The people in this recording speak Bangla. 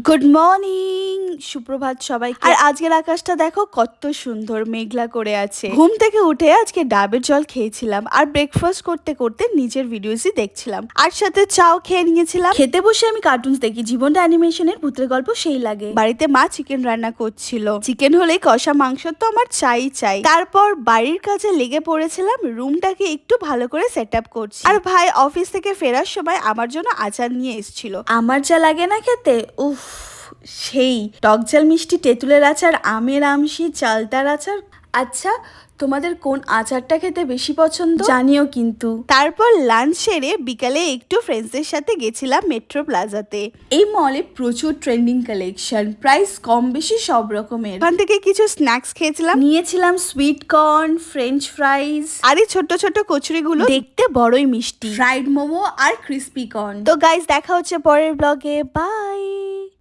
গুড মর্নিং, সুপ্রভাত সবাইকে। আর আজকের আকাশটা দেখো কত সুন্দর মেঘলা করে আছে। ঘুম থেকে উঠে আজকে ডাবের জল খেয়েছিলাম আর ব্রেকফাস্ট করতে করতে নিজের ভিডিওসই দেখছিলাম আর সাথে চাও খেয়ে নিয়েছিলাম। খেতে বসে আমি কার্টুনস দেখি, জীবনটা অ্যানিমেশনের ভূতের গল্প সেই লাগে। বাড়িতে মা চিকেন রান্না করছিল, চিকেন হলেই কষা মাংস তো আমার চাই। তারপর বাড়ির কাজে লেগে পড়েছিলাম, রুমটাকে একটু ভালো করে সেট আপ করছি। আর ভাই অফিস থেকে ফেরার সময় আমার জন্য আচার নিয়ে এসেছিল। আমার যা লাগে না খেতে, উফ সেই টক ঝাল মিষ্টি তেঁতুলের আচার, আমের আমশি, চালতার আচার। আচ্ছা, তোমাদের কোন আচারটা খেতে বেশি পছন্দ জানিও কিন্তু। তারপর লাঞ্চ সেরে বিকালে একটু ফ্রেন্ডসদের সাথে গেছিলাম মেট্রো প্লাজাতে। এই মলে প্রচুর ট্রেন্ডিং কালেকশন, প্রাইস কম বেশি সব রকমের। ওখান থেকে কিছু স্ন্যাক্স খেয়েছিলাম, নিয়েছিলাম সুইট কর্ন, ফ্রেঞ্চ ফ্রাইজ আর এই ছোট ছোট কচুরিগুলো দেখতে বড়ই মিষ্টি, ফ্রাইড মোমো আর ক্রিস্পি কর্ন। তো গাইস, দেখা হচ্ছে পরের ব্লগে, বাই।